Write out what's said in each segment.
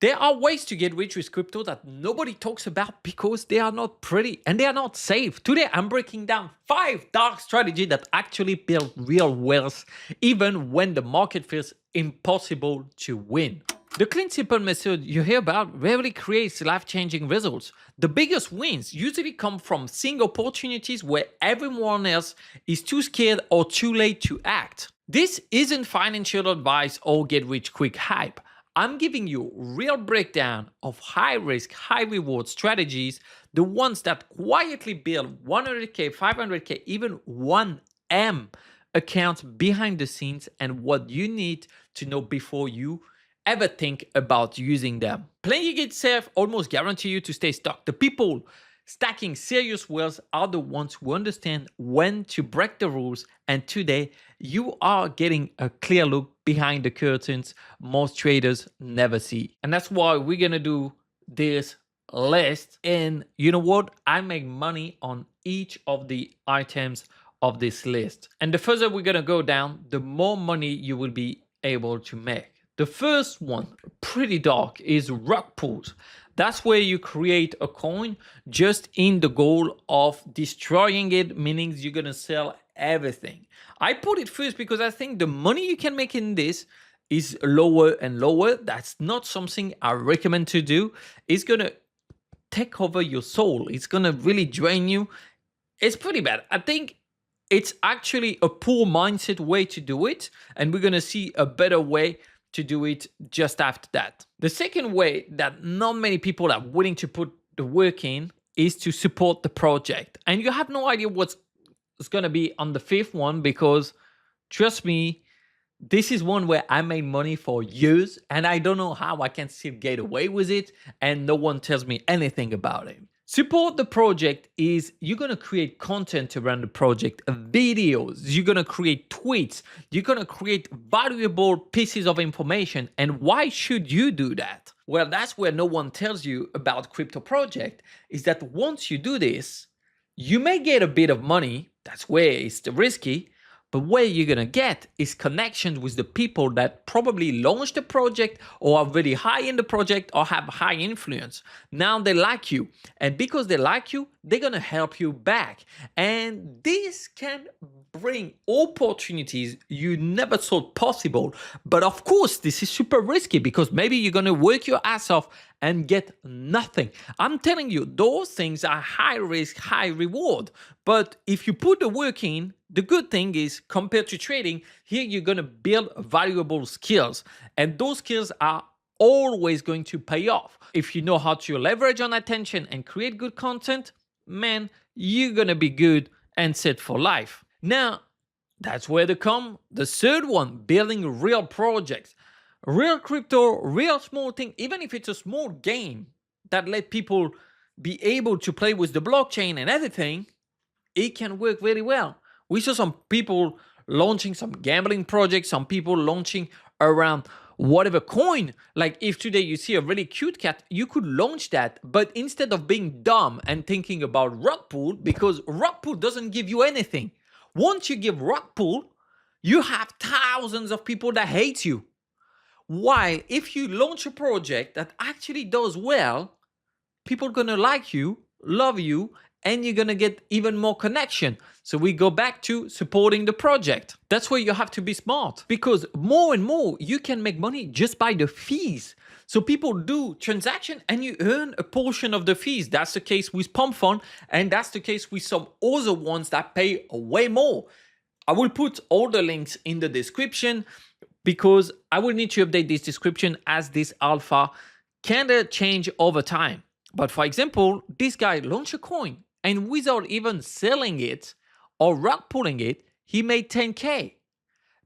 There are ways to get rich with crypto that nobody talks about because they are not pretty and they are not safe. Today, I'm breaking down 5 dark strategies that actually build real wealth, even when the market feels impossible to win. The clean, simple method you hear about rarely creates life-changing results. The biggest wins usually come from seeing opportunities where everyone else is too scared or too late to act. This isn't financial advice or get-rich-quick hype. I'm giving you a real breakdown of high-risk, high-reward strategies, the ones that quietly build 100K, 500K, even 1M accounts behind the scenes, and what you need to know before you ever think about using them. Playing it safe almost guarantee you to stay stuck. The people stacking serious wealth are the ones who understand when to break the rules, and today you are getting a clear look behind the curtains most traders never see. And that's why we're gonna do this list. And you know what? I make money on each of the items of this list. And the further we're gonna go down, the more money you will be able to make. The first one, pretty dark, is Rockpool. That's where you create a coin just in the goal of destroying it, meaning you're gonna sell everything. I put it first because I think the money you can make in this is lower and lower. That's not something I recommend to do. It's gonna take over your soul. It's gonna really drain you. It's pretty bad. I think it's actually a poor mindset way to do it, and we're gonna see a better way to do it just after that. The second way that not many people are willing to put the work in is to support the project. And you have no idea what's gonna be on the fifth one, because trust me, this is one where I made money for years and I don't know how I can still get away with it and no one tells me anything about it. Support the project is you're going to create content around the project, videos, you're going to create tweets, you're going to create valuable pieces of information. And why should you do that? Well, that's where no one tells you about crypto project, is that once you do this, you may get a bit of money. That's where it's risky. But where you're going to get is connections with the people that probably launched the project or are really high in the project or have high influence. Now they like you. And because they like you, they're going to help you back. And this can bring opportunities you never thought possible. But of course, this is super risky because maybe you're going to work your ass off and get nothing. I'm telling you, those things are high risk, high reward. But if you put the work in, the good thing is, compared to trading, here you're going to build valuable skills. And those skills are always going to pay off. If you know how to leverage on attention and create good content, man, you're going to be good and set for life. Now, that's where they come. The third one, building real projects. Real crypto, real small thing, even if it's a small game that let people be able to play with the blockchain and everything, it can work very well. We saw some people launching some gambling projects, some people launching around whatever coin. Like if today you see a really cute cat, you could launch that, but instead of being dumb and thinking about Rockpool, because Rockpool doesn't give you anything. Once you give Rockpool, you have thousands of people that hate you. While if you launch a project that actually does well, people are going to like you, love you, and you're going to get even more connection. So we go back to supporting the project. That's where you have to be smart, because more and more you can make money just by the fees. So people do transaction and you earn a portion of the fees. That's the case with Pump Fund, and that's the case with some other ones that pay way more. I will put all the links in the description, because I will need to update this description as this alpha can change over time. But for example, this guy launched a coin and without even selling it or rug pulling it, he made 10K.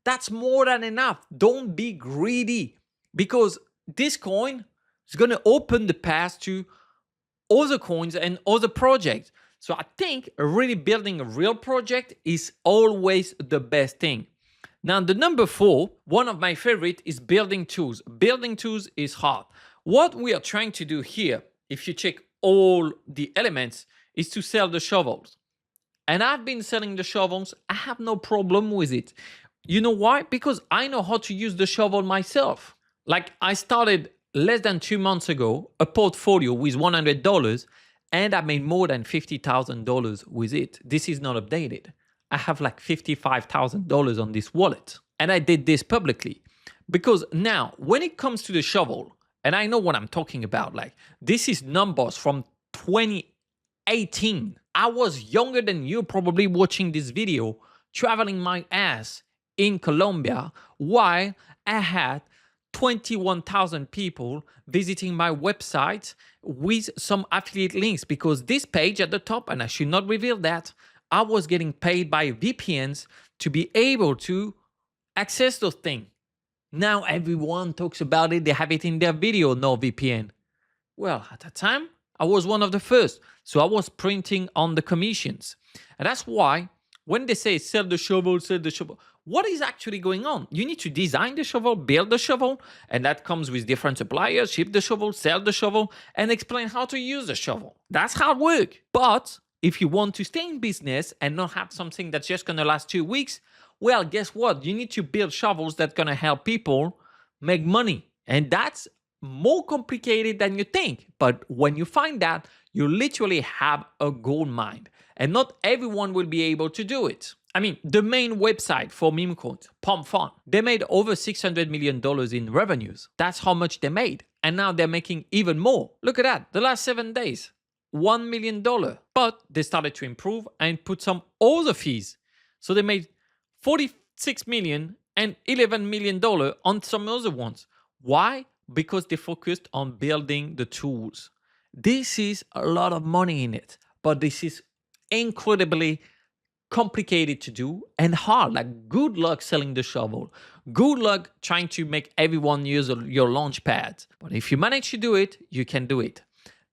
That's more than enough. Don't be greedy, because this coin is going to open the path to other coins and other projects. So I think really building a real project is always the best thing. Now, the number 4, one of my favorite, is building tools. Building tools is hard. What we are trying to do here, if you check all the elements, is to sell the shovels. And I've been selling the shovels. I have no problem with it. You know why? Because I know how to use the shovel myself. Like I started less than 2 months ago a portfolio with $100 and I made more than $50,000 with it. This is not updated. I have like $55,000 on this wallet. And I did this publicly because now when it comes to the shovel, and I know what I'm talking about, like this is numbers from 2018. I was younger than you probably watching this video, traveling my ass in Colombia while I had 21,000 people visiting my website with some affiliate links, because this page at the top, and I should not reveal that, I was getting paid by VPNs to be able to access those things. Now everyone talks about it. They have it in their video, no VPN. Well, at that time, I was one of the first. So I was printing on the commissions. And that's why when they say sell the shovel, what is actually going on? You need to design the shovel, build the shovel, and that comes with different suppliers, ship the shovel, sell the shovel, and explain how to use the shovel. That's hard work. But if you want to stay in business and not have something that's just going to last 2 weeks, well, guess what? You need to build shovels that's going to help people make money. And that's more complicated than you think. But when you find that, you literally have a gold mine. And not everyone will be able to do it. I mean, the main website for meme coins, PumpFun, they made over $600 million in revenues. That's how much they made. And now they're making even more. Look at that. The last 7 days, $1 million. But they started to improve and put some other fees. So they made $46 million and $11 million on some other ones. Why? Because they focused on building the tools. This is a lot of money in it, but this is incredibly complicated to do and hard. Like, good luck selling the shovel. Good luck trying to make everyone use your launch pad. But if you manage to do it, you can do it.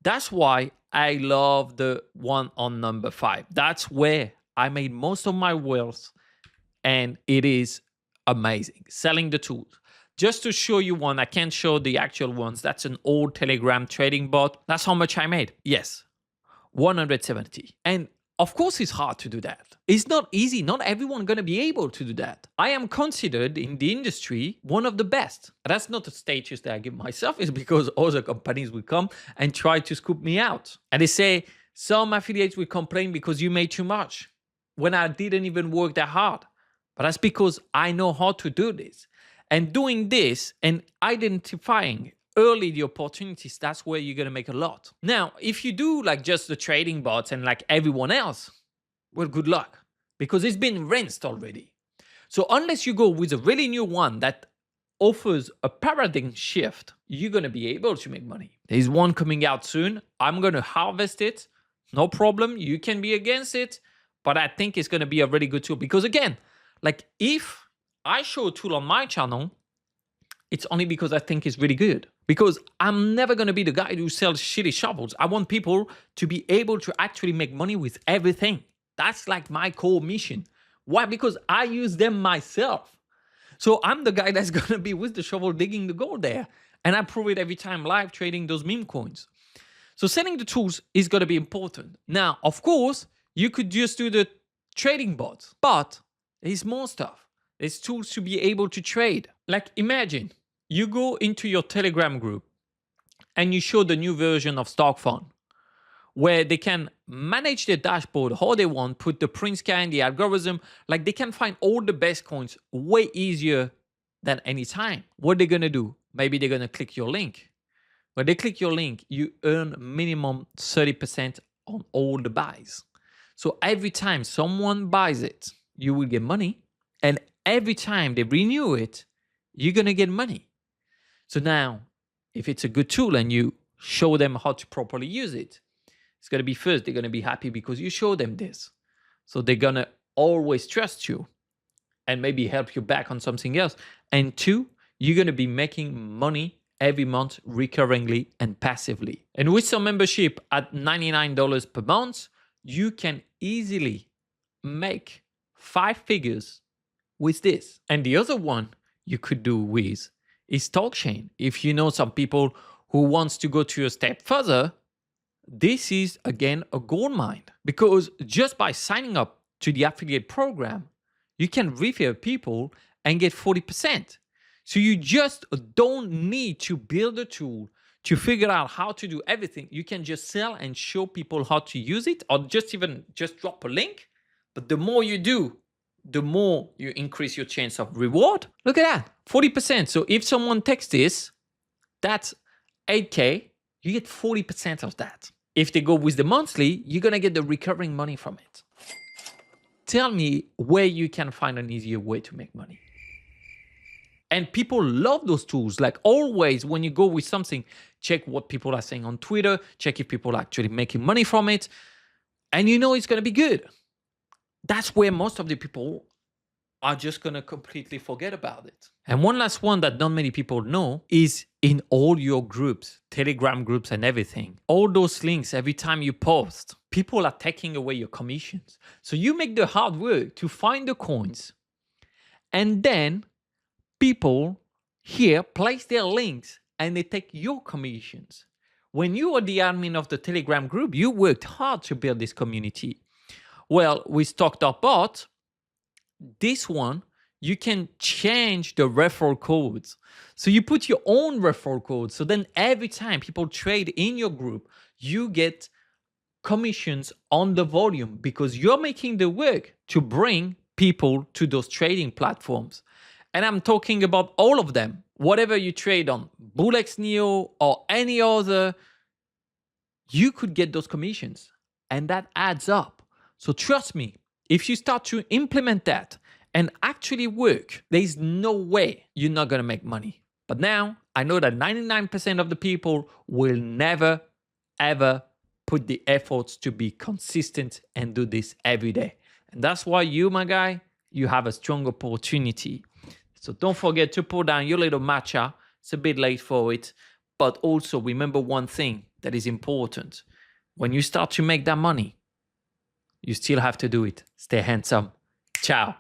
That's why I love the one on number 5. That's where I made most of my wealth, and it is amazing. Selling the tools. Just to show you one, I can't show the actual ones. That's an old Telegram trading bot. That's how much I made. Yes, 170. And of course, it's hard to do that. It's not easy. Not everyone going to be able to do that. I am considered in the industry one of the best. That's not a status that I give myself. It's because other companies will come and try to scoop me out. And they say, some affiliates will complain because you made too much when I didn't even work that hard. But that's because I know how to do this. And doing this and identifying early the opportunities, that's where you're going to make a lot. Now, if you do like just the trading bots and like everyone else, well, good luck, because it's been rinsed already. So unless you go with a really new one that offers a paradigm shift, you're going to be able to make money. There's one coming out soon. I'm going to harvest it. No problem. You can be against it, but I think it's going to be a really good tool, because again, like if I show a tool on my channel, it's only because I think it's really good. Because I'm never going to be the guy who sells shitty shovels. I want people to be able to actually make money with everything. That's like my core mission. Why? Because I use them myself. So I'm the guy that's going to be with the shovel digging the gold there. And I prove it every time live trading those meme coins. So selling the tools is going to be important. Now, of course, you could just do the trading bots, but there's more stuff. There's tools to be able to trade. Like imagine you go into your Telegram group and you show the new version of StockFund where they can manage their dashboard how they want, put the print scan, the algorithm, like they can find all the best coins way easier than any time. What they're going to do? Maybe they're going to click your link. When they click your link, you earn minimum 30% on all the buys. So every time someone buys it, you will get money. And every time they renew it, you're going to get money. So now, if it's a good tool and you show them how to properly use it, it's going to be first, they're going to be happy because you show them this. So they're going to always trust you and maybe help you back on something else. And 2, you're going to be making money every month recurringly and passively. And with some membership at $99 per month, you can easily make 5 figures with this. And the other one you could do with is TalkChain. If you know some people who wants to go to a step further, this is again a gold mine, because just by signing up to the affiliate program, you can refer people and get 40%. So you just don't need to build a tool to figure out how to do everything. You can just sell and show people how to use it, or just drop a link. But the more you do, the more you increase your chance of reward. Look at that, 40%. So if someone takes this, that's 8K, you get 40% of that. If they go with the monthly, you're gonna get the recurring money from it. Tell me where you can find an easier way to make money. And people love those tools. Like always, when you go with something, check what people are saying on Twitter, check if people are actually making money from it, and you know it's gonna be good. That's where most of the people are just gonna completely forget about it. And one last one that not many people know is in all your groups, Telegram groups and everything, all those links, every time you post, people are taking away your commissions. So you make the hard work to find the coins, and then people here place their links and they take your commissions. When you are the admin of the Telegram group, you worked hard to build this community. Well, with Stock.bot, this one, you can change the referral codes. So you put your own referral code. So then every time people trade in your group, you get commissions on the volume because you're making the work to bring people to those trading platforms. And I'm talking about all of them. Whatever you trade on, Bullx Neo or any other, you could get those commissions. And that adds up. So trust me, if you start to implement that and actually work, there's no way you're not going to make money. But now I know that 99% of the people will never, ever put the efforts to be consistent and do this every day. And that's why you, my guy, you have a strong opportunity. So don't forget to put down your little matcha. It's a bit late for it. But also remember one thing that is important. When you start to make that money, you still have to do it. Stay handsome. Ciao.